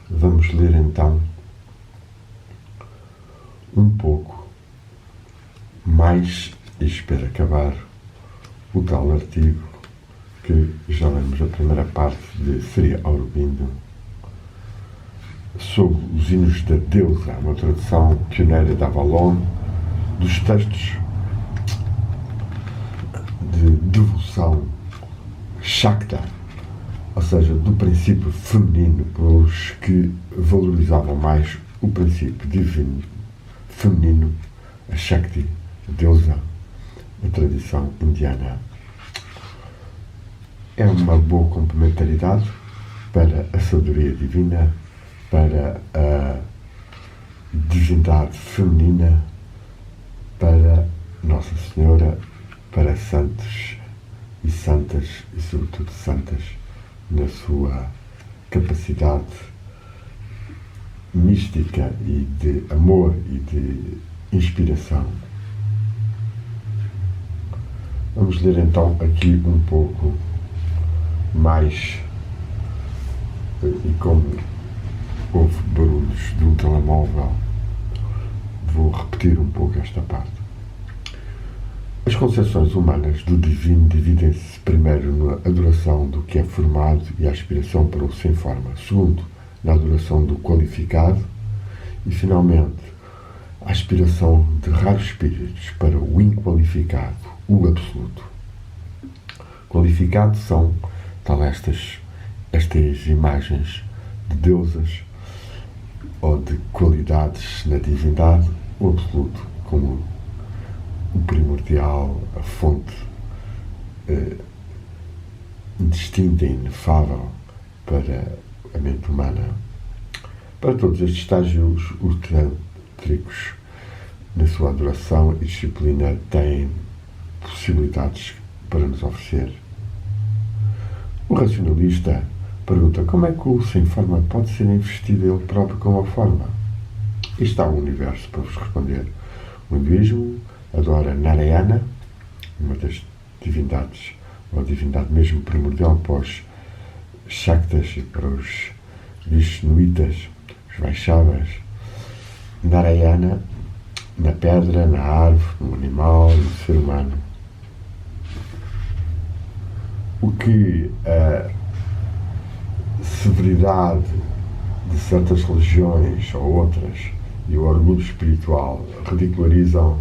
Vamos ler então um pouco mais, e espero acabar o tal artigo que já lemos a primeira parte de Sri Aurobindo sobre os hinos da deusa, uma tradução pioneira de Avalon dos textos de devoção Shakta, ou seja, do princípio feminino, pelos que valorizavam mais o princípio divino feminino, a Shakti, a deusa da tradição indiana. É uma boa complementaridade para a sabedoria divina, para a divindade feminina, para Nossa Senhora, para santos e santas, e sobretudo santas, na sua capacidade mística e de amor e de inspiração. Vamos ler então aqui um pouco mais, e como houve barulhos de um telemóvel, vou repetir um pouco esta parte. As concepções humanas do divino dividem-se primeiro na adoração do que é formado e a aspiração para o sem forma, segundo, na adoração do qualificado e, finalmente, a aspiração de raros espíritos para o inqualificado, o absoluto. Qualificados são estas imagens de deusas ou de qualidades na divindade, o absoluto como o primordial, a fonte indistinta e inefável para a mente humana. Para todos estes estágios, os tântricos, na sua adoração e disciplina, têm possibilidades para nos oferecer. O racionalista pergunta como é que o sem forma pode ser investido ele próprio com a forma. E está o universo para vos responder. O hinduísmo adora Narayana, uma das divindades, ou a divindade mesmo primordial para os Shaktas e para os Vishnuitas, os Vaishnavas. Narayana na pedra, na árvore, no animal e no ser humano. O que a severidade de certas religiões ou outras e o orgulho espiritual ridicularizam,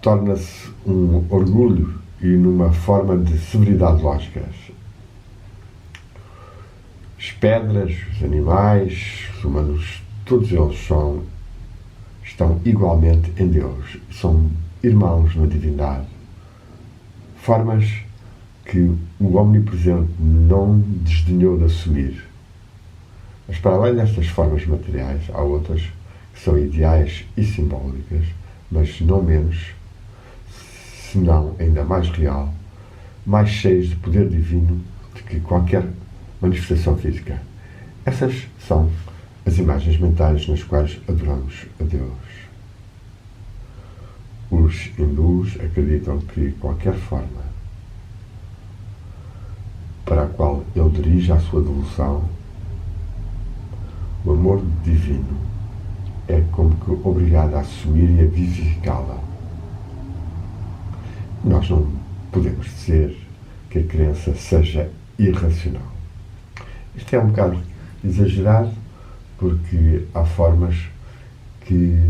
torna-se um orgulho e numa forma de severidade lógica. As pedras, os animais, os humanos, todos eles estão igualmente em Deus, são irmãos na divindade. Formas que o Omnipresente não desdenhou de assumir. Mas para além destas formas materiais, há outras que são ideais e simbólicas, mas não menos, senão ainda mais real, mais cheias de poder divino do que qualquer manifestação física. Essas são as imagens mentais nas quais adoramos a Deus. Os hindus acreditam que qualquer forma para a qual ele dirige a sua devoção, o amor divino é como que obrigado a assumir e a vivificá-la. Nós não podemos dizer que a crença seja irracional. Isto é um bocado exagerado, porque há formas que,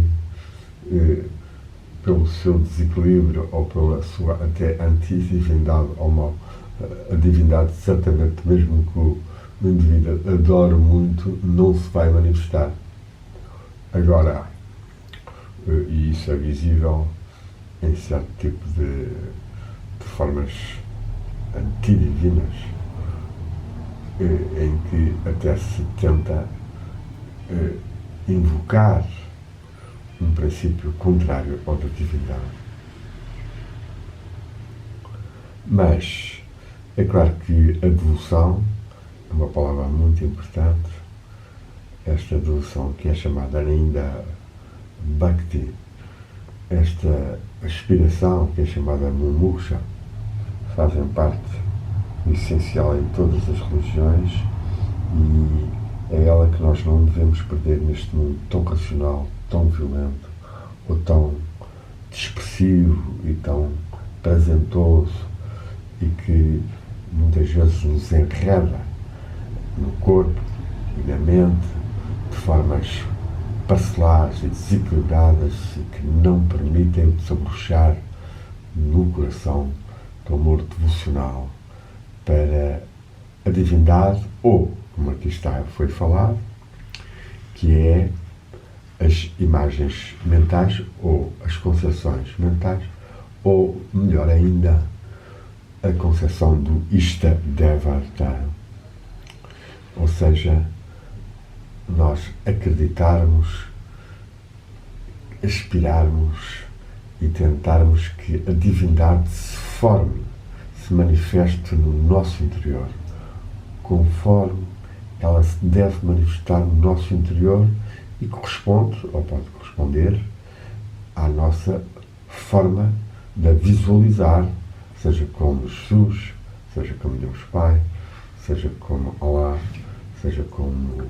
pelo seu desequilíbrio ou pela sua até antidivindade ou mal, a divindade, certamente, mesmo que o indivíduo adore muito, não se vai manifestar. Agora, e isso é visível em certo tipo de formas antidivinas, em que até se tenta invocar um princípio contrário ao da divindade. Mas é claro que a devoção é uma palavra muito importante. Esta devoção que é chamada ainda Bhakti, esta aspiração que é chamada Mumuksha, fazem parte o essencial em todas as religiões, e é ela que nós não devemos perder neste mundo tão racional, tão violento, ou tão expressivo e tão prazentoso, e que muitas vezes nos enreda no corpo e na mente de formas parcelares e desequilibradas, e que não permitem desabrochar no coração do amor devocional para a divindade, ou, como aqui foi falado, que é as imagens mentais ou as concepções mentais, ou, melhor ainda, a concepção do Ishta Devata, ou seja, nós acreditarmos, aspirarmos e tentarmos que a divindade se forme, se manifeste no nosso interior, conforme ela se deve manifestar no nosso interior e corresponde, ou pode corresponder, à nossa forma de a visualizar, seja como Jesus, seja como Deus Pai, seja como Allah, seja como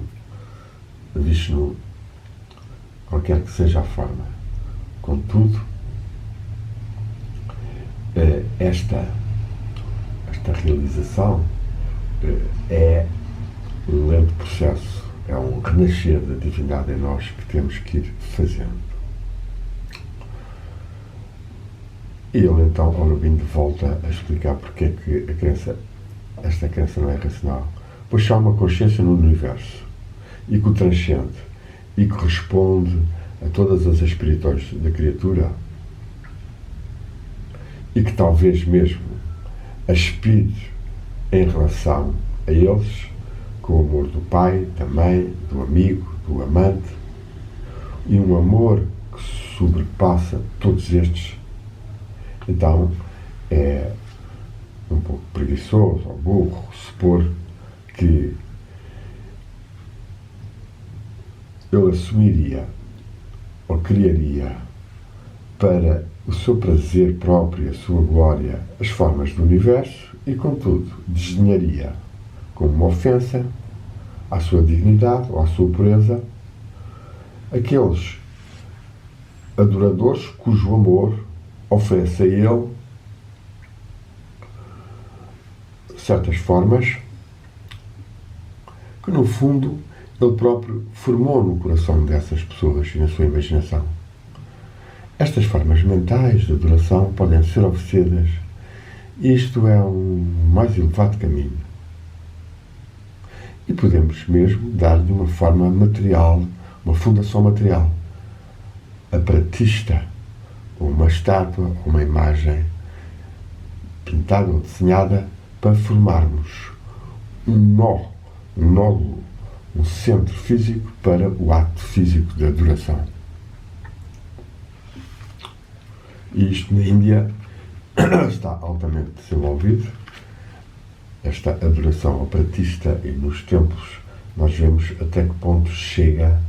Vishnu, qualquer que seja a forma. Contudo, esta realização é um lento processo, é um renascer da divindade em nós que temos que ir fazendo. E ele então, Aurobindo, volta a explicar porque é que esta crença não é racional. Pois há uma consciência no universo, e que o transcende, e que responde a todas as aspirações da criatura, e que talvez mesmo aspire em relação a eles com o amor do pai, da mãe, do amigo, do amante, e um amor que sobrepassa todos estes. Então é um pouco preguiçoso ou burro supor que ele assumiria ou criaria para o seu prazer próprio, a sua glória, as formas do universo e, contudo, desenharia como uma ofensa à sua dignidade ou à sua pureza aqueles adoradores cujo amor oferece a ele certas formas que, no fundo, ele próprio formou no coração dessas pessoas e na sua imaginação. Estas formas mentais de adoração podem ser oferecidas, e isto é um mais elevado caminho. E podemos mesmo dar-lhe uma forma material, uma fundação material. A pratista, ou uma estátua, ou uma imagem pintada ou desenhada para formarmos um nódulo, um centro físico para o ato físico de adoração. E isto na Índia está altamente desenvolvido, esta adoração ao pratista, e nos templos nós vemos até que ponto chega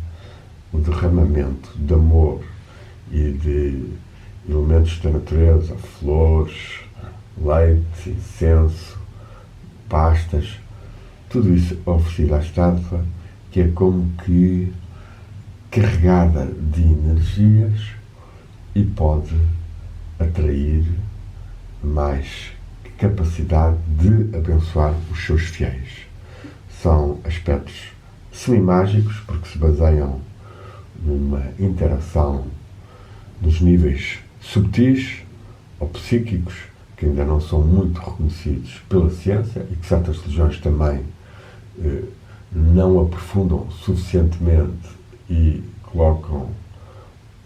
o derramamento de amor e de elementos da natureza, flores, leite, incenso, pastas, tudo isso oferecido à estátua, que é como que carregada de energias e pode atrair mais capacidade de abençoar os seus fiéis. São aspectos semi-mágicos, porque se baseiam numa interação nos níveis subtis ou psíquicos, que ainda não são muito reconhecidos pela ciência e que certas religiões também não aprofundam suficientemente e colocam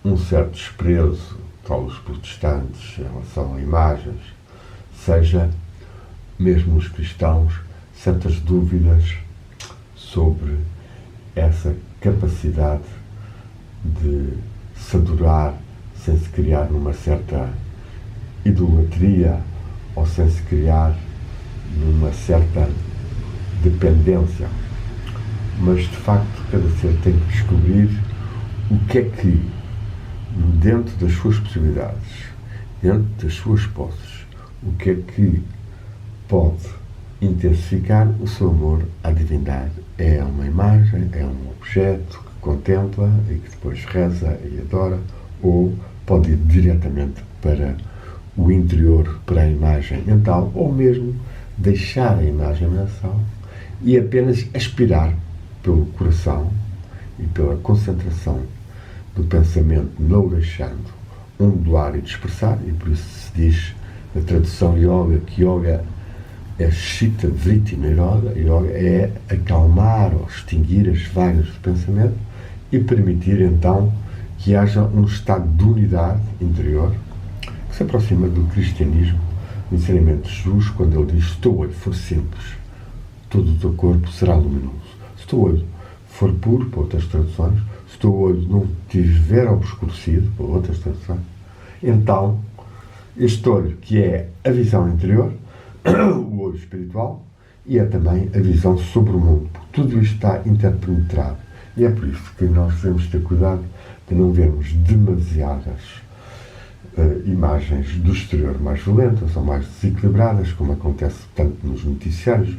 um certo desprezo, tal os protestantes, em relação a imagens, seja mesmo os cristãos, certas dúvidas sobre essa capacidade de se adorar sem se criar numa certa idolatria ou sem se criar numa certa dependência. Mas, de facto, cada ser tem que descobrir o que é que, dentro das suas possibilidades, dentro das suas posses, o que é que pode intensificar o seu amor à divindade. É uma imagem, é um objeto que contempla e que depois reza e adora, ou pode ir diretamente para o interior, para a imagem mental, ou mesmo deixar a imagem mental e apenas aspirar pelo coração e pela concentração do pensamento, não o deixando ondular e dispersar, e por isso se diz na tradução yoga que yoga é Chitta Vritti Nirodha. Yoga é acalmar ou extinguir as vagas do pensamento e permitir então que haja um estado de unidade interior que se aproxima do cristianismo, do ensinamento de Jesus, quando ele diz: se o teu olho for simples, todo o teu corpo será luminoso. Se o teu olho for puro, por outras traduções, se o teu olho não tiver obscurecido, por outras traduções, então este olho, que é a visão interior, o olho espiritual, e é também a visão sobre o mundo. Tudo isto está interpenetrado. E é por isso que nós devemos ter cuidado de não vermos demasiadas imagens do exterior mais violentas ou mais desequilibradas, como acontece tanto nos noticiários,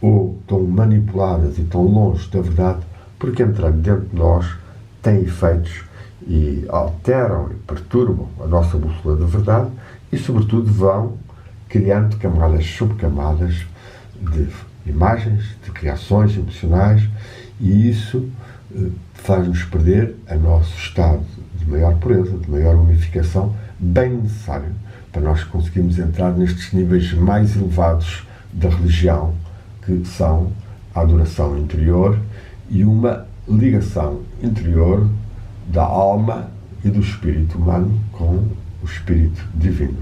ou tão manipuladas e tão longe da verdade, porque entrando dentro de nós têm efeitos e alteram e perturbam a nossa bússola da verdade e, sobretudo, vão criando camadas sobre camadas de imagens, de reações emocionais, e isso faz-nos perder o nosso estado de maior pureza, de maior unificação, bem necessário para nós conseguirmos entrar nestes níveis mais elevados da religião, que são a adoração interior e uma ligação interior da alma e do espírito humano com o espírito divino.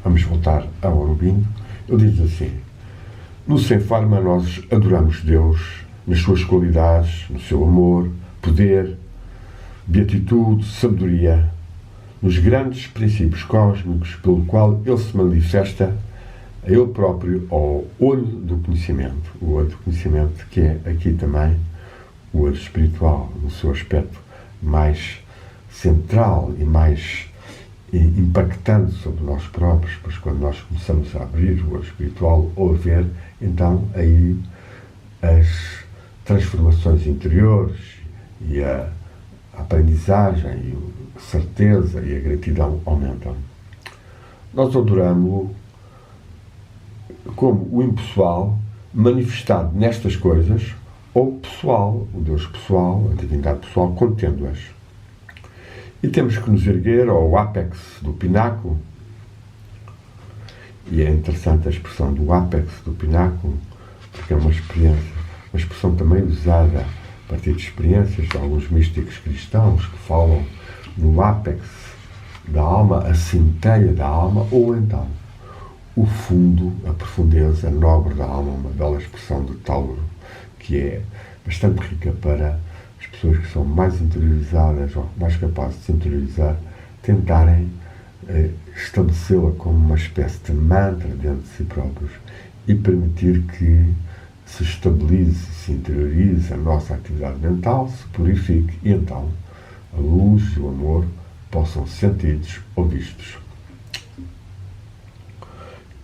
Vamos voltar ao Aurobindo. Ele diz assim: no Sem Forma nós adoramos Deus nas suas qualidades, no seu amor, poder, beatitude, sabedoria, nos grandes princípios cósmicos pelo qual ele se manifesta a ele próprio ao olho do conhecimento. O olho do conhecimento, que é aqui também o olho espiritual, no seu aspecto mais central e mais impactante sobre nós próprios, pois quando nós começamos a abrir o olho espiritual ou a ver, então aí as transformações interiores e a aprendizagem e a certeza e a gratidão aumentam. Nós adoramos-o como o impessoal manifestado nestas coisas, ou pessoal, o Deus pessoal, a divindade pessoal, contendo-as. E temos que nos erguer ao ápex do pináculo, e é interessante a expressão do ápex do pináculo, porque é uma expressão também usada a partir de experiências de alguns místicos cristãos que falam no ápex da alma, a centelha da alma, ou então o fundo, a profundeza nobre da alma, uma bela expressão de Tauro, que é bastante rica para as pessoas que são mais interiorizadas ou mais capazes de se interiorizar, tentarem estabelecê-la como uma espécie de mantra dentro de si próprios e permitir que se estabilize, se interiorize a nossa atividade mental, se purifique e então a luz e o amor possam ser sentidos ou vistos.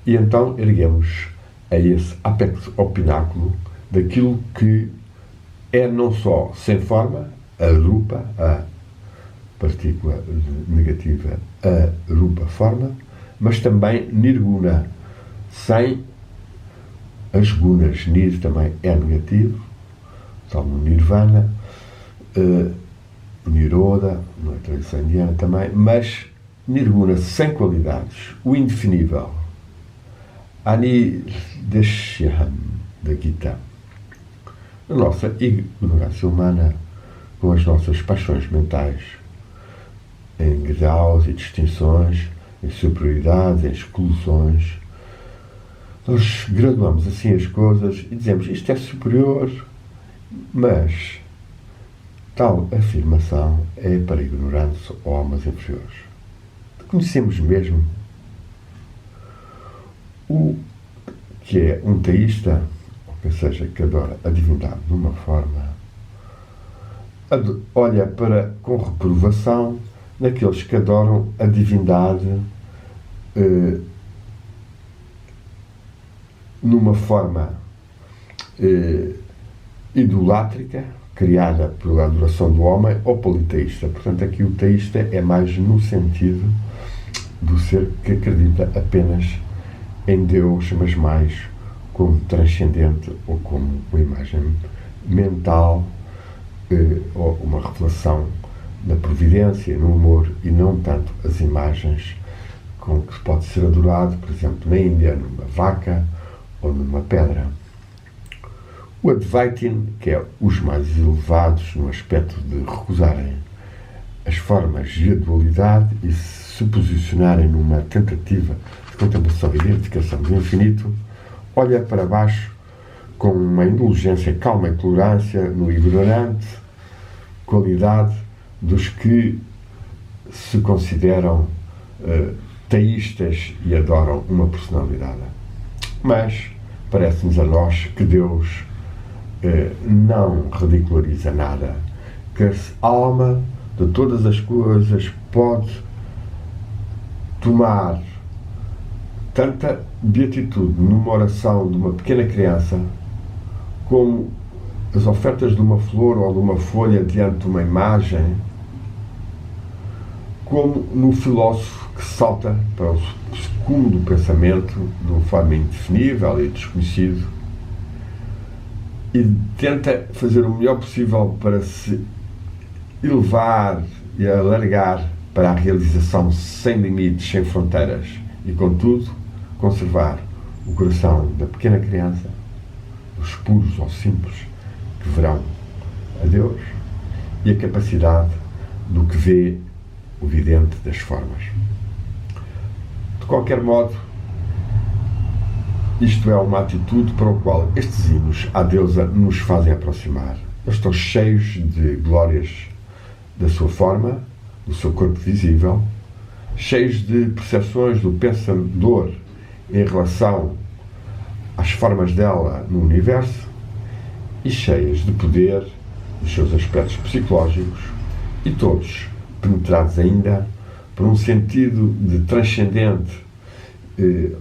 E então erguemos a esse apex, ao pináculo, daquilo que é não só sem forma, a rupa, a partícula negativa, a rupa forma, mas também nirguna, sem as gunas. Nir também é negativo, tal no nirvana, niroda, não é tradição indiana também, mas nirguna sem qualidades, o indefinível. Ani Deshyam da Gita. A nossa ignorância humana, com as nossas paixões mentais, em graus e distinções, em superioridades, em exclusões, nós graduamos assim as coisas e dizemos isto é superior, mas tal afirmação é para ignorantes ou almas inferiores. Conhecemos mesmo o que é um teísta, ou seja, que adora a divindade de uma forma, olha para com reprovação naqueles que adoram a divindade numa forma idolátrica, criada pela adoração do homem, ou politeísta. Portanto, aqui o teísta é mais no sentido do ser que acredita apenas em Deus, mas mais como transcendente ou como uma imagem mental ou uma revelação da providência, no amor, e não tanto as imagens com que pode ser adorado, por exemplo, na Índia, numa vaca ou numa pedra. O Advaitin, que é os mais elevados no aspecto de recusarem as formas de dualidade e se posicionarem numa tentativa de contemplação e identificação do infinito, olha para baixo com uma indulgência calma e tolerância no ignorante qualidade dos que se consideram teístas e adoram uma personalidade. Mas parece-nos a nós que Deus não ridiculariza nada, que a alma de todas as coisas pode tomar tanta beatitude numa oração de uma pequena criança como as ofertas de uma flor ou de uma folha diante de uma imagem, como no filósofo que salta para o cume do pensamento de uma forma indefinível e desconhecido e tenta fazer o melhor possível para se elevar e alargar para a realização sem limites, sem fronteiras e, contudo, conservar o coração da pequena criança, dos puros ou simples que verão a Deus, e a capacidade do que vê o vidente das formas. De qualquer modo, isto é uma atitude para a qual estes hinos à deusa nos fazem aproximar. Eles estão cheios de glórias da sua forma, do seu corpo visível, cheios de percepções do pensador em relação às formas dela no universo e cheias de poder dos seus aspectos psicológicos, e todos penetrados ainda por um sentido de transcendente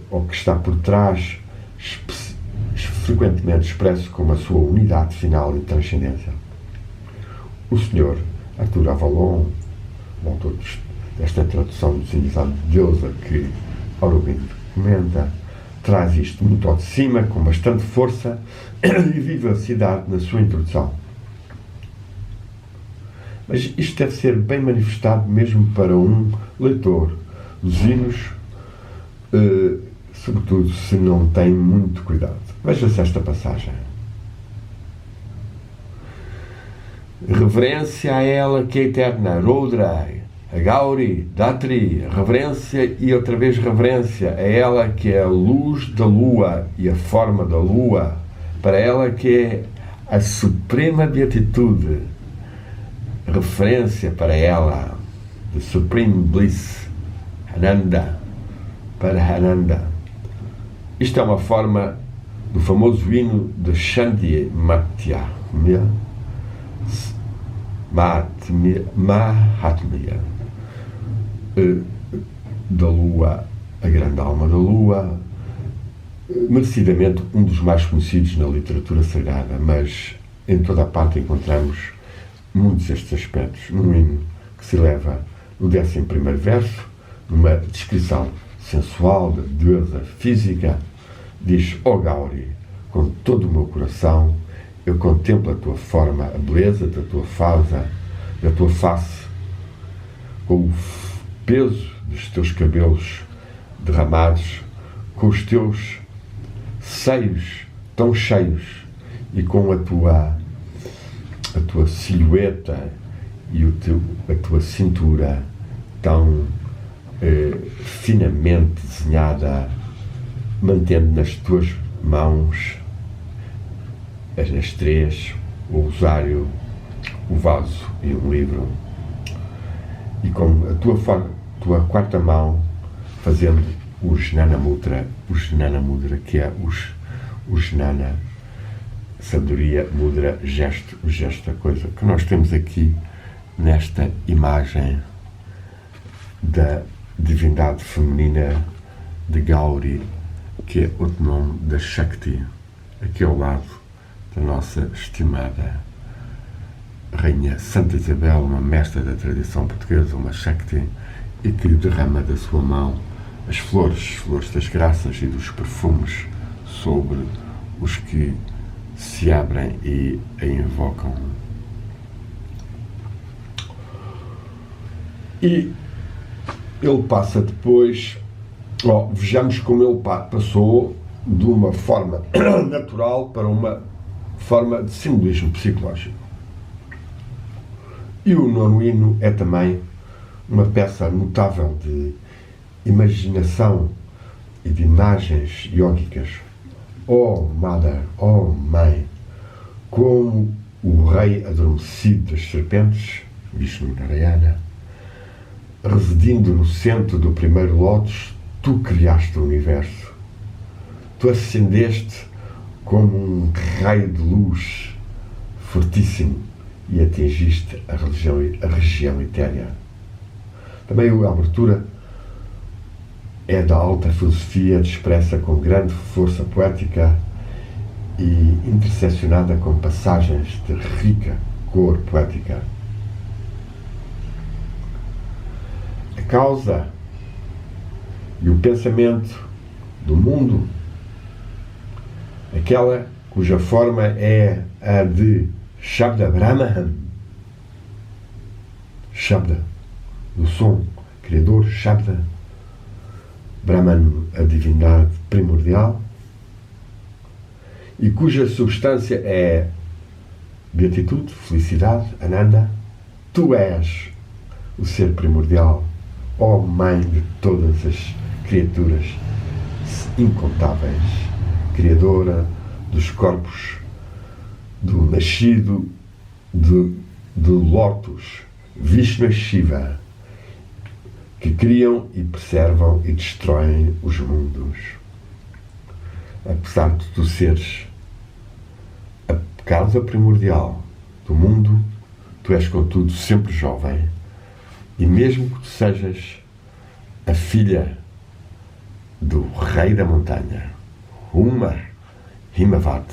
ou que está por trás, frequentemente expresso como a sua unidade final e transcendência. O Sr. Arthur Avalon, o autor desta tradução dos hinos à deusa que Aurobindo comenta, traz isto muito ao de cima, com bastante força e vivacidade na sua introdução. Mas isto deve ser bem manifestado mesmo para um leitor dos hinos, sobretudo se não tem muito cuidado. Veja-se esta passagem. Reverência a ela que é eterna, Rodra, a Gauri, Datri, reverência e outra vez reverência a ela que é a luz da lua e a forma da lua, para ela que é a suprema beatitude, referência para ela, the supreme bliss, Ananda, para Ananda. Isto é uma forma do famoso hino de Shanti Mahatmya, da lua, a grande alma da lua, merecidamente um dos mais conhecidos na literatura sagrada, mas em toda a parte encontramos muitos destes aspectos num hino que se eleva no 11º verso, numa descrição sensual da deusa física, diz: ó Gauri, com todo o meu coração eu contemplo a tua forma, a beleza da tua face, com o peso dos teus cabelos derramados, com os teus seios tão cheios e com a tua silhueta e a tua cintura tão finamente desenhada, mantendo nas tuas mãos as três, o rosário, o vaso e um livro, e com a tua quarta mão fazendo o Jnana Mudra, que é o Jnana, sabedoria, mudra, gesto, o gesto da coisa, que nós temos aqui nesta imagem da divindade feminina de Gauri, que é outro nome da Shakti, aqui ao lado da nossa estimada Rainha Santa Isabel, uma mestra da tradição portuguesa, uma Shakti, e que derrama da sua mão as flores das graças e dos perfumes sobre os que se abrem e a invocam. E ele passa depois, vejamos como ele passou de uma forma natural para uma forma de simbolismo psicológico. E o nono hino é também uma peça notável de imaginação e de imagens iógicas. Oh Mother, oh Mãe, como o rei adormecido das serpentes, Vishnu Narayana, residindo no centro do primeiro lótus, tu criaste o universo. Tu acendeste como um raio de luz fortíssimo e atingiste a região etérea. Também a abertura é da alta filosofia, expressa com grande força poética e interseccionada com passagens de rica cor poética. A causa e o pensamento do mundo, aquela cuja forma é a de Shabda Brahman, Shabda, do som, criador, Shabda, Brahman, a divindade primordial, e cuja substância é beatitude, felicidade, Ananda. Tu és o ser primordial, ó Mãe de todas as criaturas incontáveis, Criadora dos corpos, do nascido do Lótus, Vishnu e Shiva, que criam e preservam e destroem os mundos. Apesar de tu seres a causa primordial do mundo, tu és, contudo, sempre jovem, e mesmo que tu sejas a filha do rei da montanha, Himavat,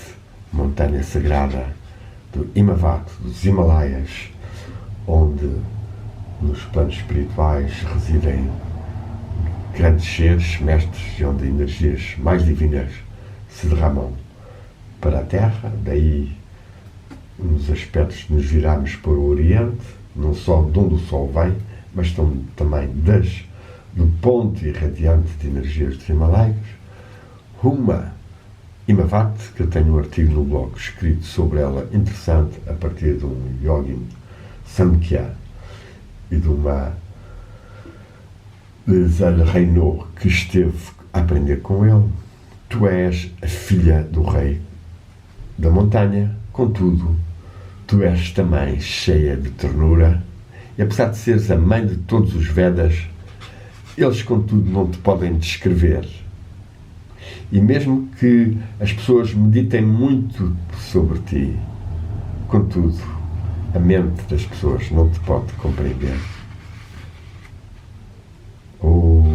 montanha sagrada do Himavat, dos Himalaias, onde nos planos espirituais residem grandes seres, mestres, e onde energias mais divinas se derramam para a Terra, daí nos aspectos de nos virarmos para o Oriente, não só de onde o Sol vem, mas também do ponto irradiante de energias dos Himalaias. Himavat, que eu tenho um artigo no blog escrito sobre ela, interessante, a partir de um yogin Samkhya e de uma Zal Reino que esteve a aprender com ele. Tu és a filha do rei da montanha, contudo, tu és também cheia de ternura, e apesar de seres a mãe de todos os Vedas, eles, contudo, não te podem descrever. E mesmo que as pessoas meditem muito sobre ti, contudo, a mente das pessoas não te pode compreender. Oh.